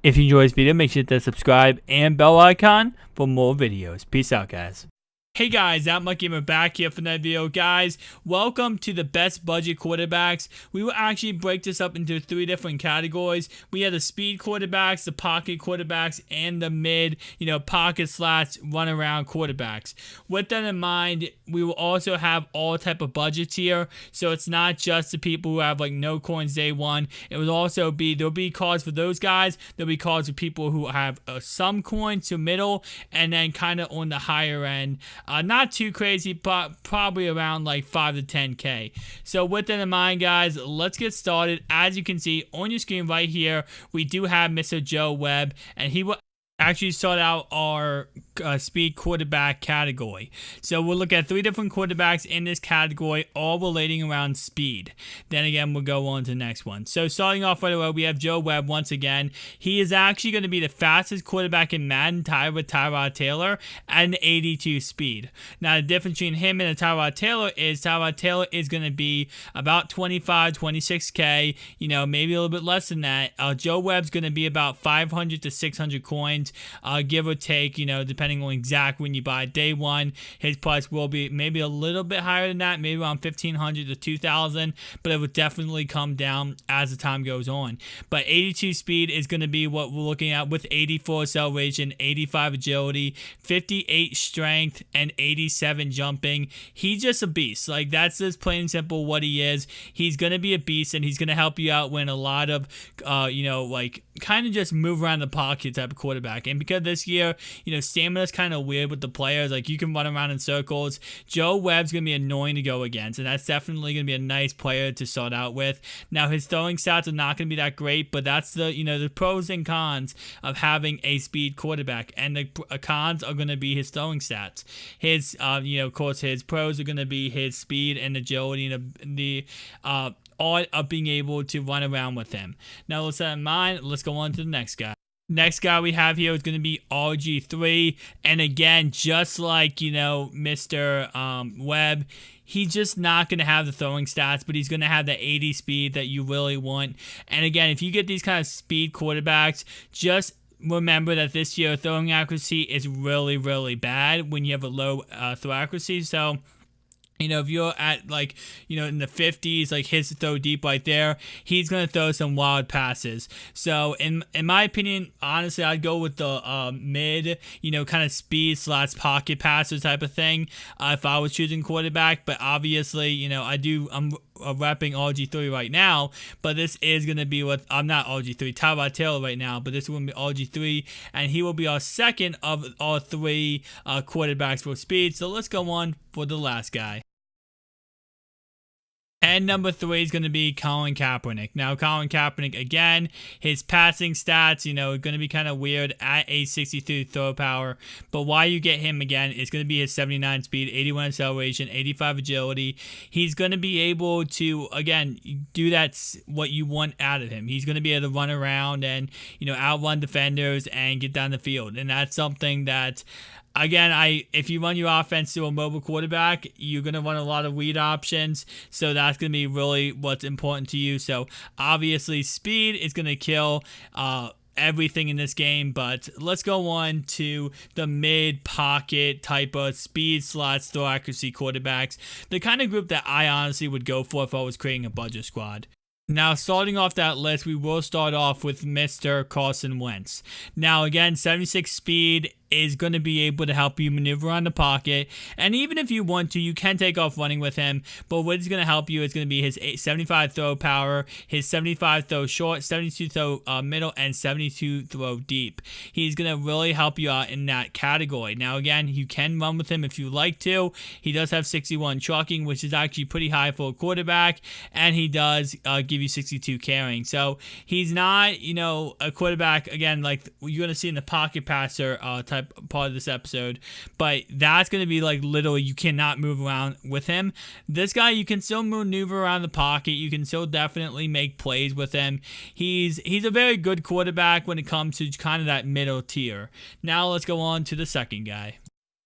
If you enjoyed this video, make sure to hit that subscribe and bell icon for more videos. Peace out, guys. Hey guys, MUT Gamer back here for another video. Guys, welcome to the best budget quarterbacks. We will actually break this up into 3 different categories. We have the speed quarterbacks, the pocket quarterbacks, and the mid, pocket slats, run around quarterbacks. With that in mind, we will also have all type of budgets here. So it's not just the people who have like no coins day one. It will also be, there'll be cards for those guys. There'll be cards for people who have some coins to middle and then kind of on the higher end. Not too crazy, but probably around like 5 to 10K. So with that in mind, guys, let's get started. As you can see on your screen right here, we do have Mr. Joe Webb, and he will actually start out our speed quarterback category. So we'll look at 3 different quarterbacks in this category, all relating around speed. Then again, we'll go on to the next one. So starting off right away, we have Joe Webb once again. He is actually going to be the fastest quarterback in Madden, tied with Tyrod Taylor at an 82 speed. Now the difference between him and Tyrod Taylor is going to be about 25, 26K, maybe a little bit less than that. Joe Webb's going to be about 500 to 600 coins. Give or take, depending on exact when you buy day one. His price will be maybe a little bit higher than that, maybe around 1,500 to 2,000, but it would definitely come down as the time goes on. But 82 speed is going to be what we're looking at with 84 acceleration, 85 agility, 58 strength, and 87 jumping. He's just a beast. Like, that's just plain and simple what he is. He's going to be a beast, and he's going to help you out when a lot of, kind of just move around the pocket type of quarterback. And because this year, stamina's kind of weird with the players. Like, you can run around in circles. Joe Webb's going to be annoying to go against, and that's definitely going to be a nice player to start out with. Now, his throwing stats are not going to be that great, but that's the, the pros and cons of having a speed quarterback. And the cons are going to be his throwing stats. His, of course, his pros are going to be his speed and agility and the art of being able to run around with him. Now, with that in mind, let's go on to the next guy. Next guy we have here is going to be RG3, and again, just like, Mr. Webb, he's just not going to have the throwing stats, but he's going to have the 80 speed that you really want. And again, if you get these kind of speed quarterbacks, just remember that this year throwing accuracy is really, really bad when you have a low throw accuracy. So if you're at in the 50s, like his throw deep right there, he's going to throw some wild passes. So in my opinion, honestly, I'd go with the mid, kind of speed / pocket passer type of thing if I was choosing quarterback. But obviously, I'm repping RG3 right now, but this is going to be what I'm not RG3, Tyrod Taylor right now, but this is going to be RG3, and he will be our second of our 3 quarterbacks for speed. So let's go on for the last guy. And number 3 is going to be Colin Kaepernick. Now, Colin Kaepernick, again, his passing stats, are going to be kind of weird at a 63 throw power. But why you get him again is going to be his 79 speed, 81 acceleration, 85 agility. He's going to be able to, again, do what you want out of him. He's going to be able to run around and, outrun defenders and get down the field. And that's something that, again, if you run your offense to a mobile quarterback, you're going to run a lot of read options. So that's going to be really what's important to you. So obviously speed is going to kill everything in this game, but let's go on to the mid pocket type of speed slots, throw accuracy quarterbacks, the kind of group that I honestly would go for if I was creating a budget squad. Now, starting off that list, we will start off with Mr. Carson Wentz. Now, again, 76 speed is going to be able to help you maneuver around the pocket, and even if you want to, you can take off running with him, but what is going to help you is going to be his 75 throw power, his 75 throw short, 72 throw middle, and 72 throw deep. He's going to really help you out in that category. Now, again, you can run with him if you like to. He does have 61 trucking, which is actually pretty high for a quarterback, and he does give you 62 carrying. So he's not, a quarterback, again, like you're going to see in the pocket passer type part of this episode, but that's going to be like literally you cannot move around with him. This guy, you can still maneuver around the pocket. You can still definitely make plays with him. He's a very good quarterback when it comes to kind of that middle tier. Now let's go on to the second guy.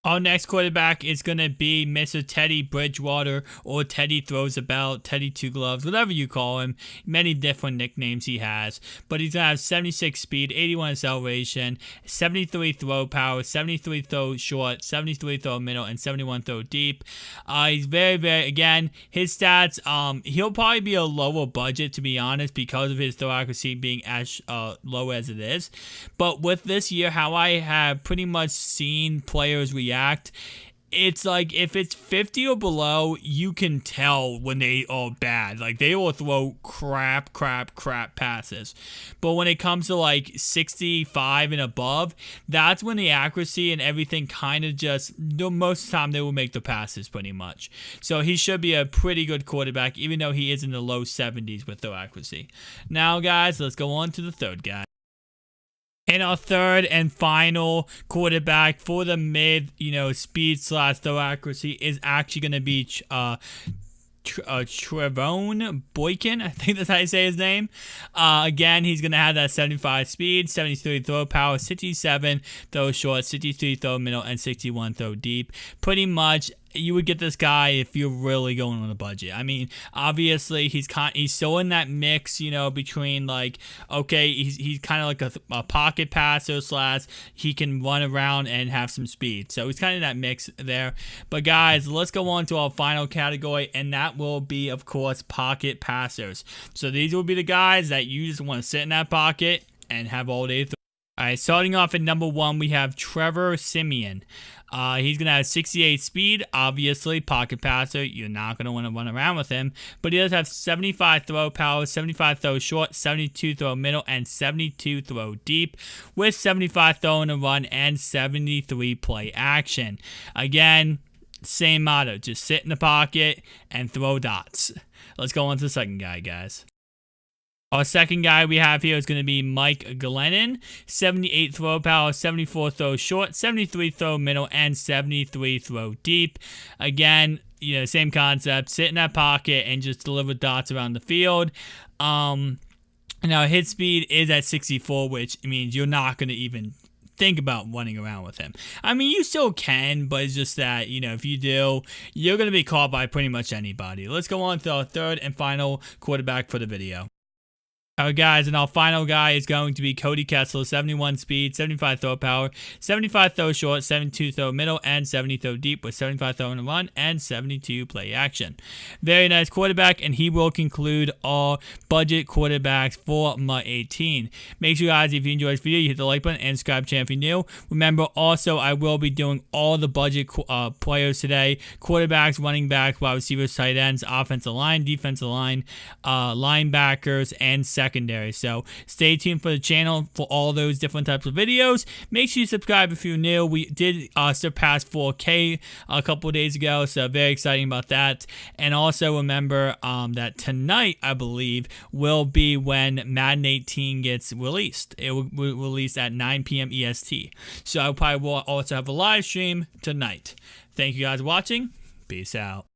Our next quarterback is going to be Mr. Teddy Bridgewater, or Teddy Throws a Belt, Teddy Two Gloves, whatever you call him. Many different nicknames he has. But he's going to have 76 speed, 81 acceleration, 73 throw power, 73 throw short, 73 throw middle, and 71 throw deep. He's very, again, his stats, he'll probably be a lower budget, to be honest, because of his throw accuracy being as low as it is. But with this year, how I have pretty much seen players react, it's like if it's 50 or below, you can tell when they are bad. Like, they will throw crap passes. But when it comes to like 65 and above, that's when the accuracy and everything kind of just, most of the time they will make the passes pretty much. So he should be a pretty good quarterback, even though he is in the low 70s with throw accuracy. Now, guys, let's go on to the third guy. And our third and final quarterback for the mid, speed / throw accuracy is actually going to be Trevone Boykin. I think that's how you say his name. Again, he's going to have that 75 speed, 73 throw power, 67 throw short, 63 throw middle, and 61 throw deep. Pretty much, you would get this guy if you're really going on a budget. I mean, obviously, he's still in that mix, between like, okay, he's kind of like a pocket passer / he can run around and have some speed. So he's kind of that mix there. But guys, let's go on to our final category, and that will be, of course, pocket passers. So these will be the guys that you just want to sit in that pocket and have all day. All right, starting off at number 1, we have Trevor Siemian. He's going to have 68 speed, obviously, pocket passer. You're not going to want to run around with him. But he does have 75 throw power, 75 throw short, 72 throw middle, and 72 throw deep, with 75 throw in a run and 73 play action. Again, same motto, just sit in the pocket and throw dots. Let's go on to the second guy, guys. Our second guy we have here is going to be Mike Glennon. 78 throw power, 74 throw short, 73 throw middle, and 73 throw deep. Again, same concept. Sit in that pocket and just deliver dots around the field. Now, hit speed is at 64, which means you're not going to even think about running around with him. I mean, you still can, but it's just that, if you do, you're going to be caught by pretty much anybody. Let's go on to our third and final quarterback for the video. Alright guys, and our final guy is going to be Cody Kessler. 71 speed, 75 throw power, 75 throw short, 72 throw middle, and 70 throw deep, with 75 throw in a run and 72 play action. Very nice quarterback, and he will conclude our budget quarterbacks for MUT 18. Make sure guys, if you enjoyed this video, you hit the like button and subscribe channel if you're new. Remember also, I will be doing all the budget players today: quarterbacks, running backs, wide receivers, tight ends, offensive line, defensive line, linebackers, and secondary. So stay tuned for the channel for all those different types of videos. Make sure you subscribe if you're new. We did surpass 4K a couple of days ago, so very exciting about that. And also remember that tonight, I believe, will be when Madden 18 gets released. It will be released at 9 p.m. EST. So I probably will also have a live stream tonight. Thank you guys for watching. Peace out.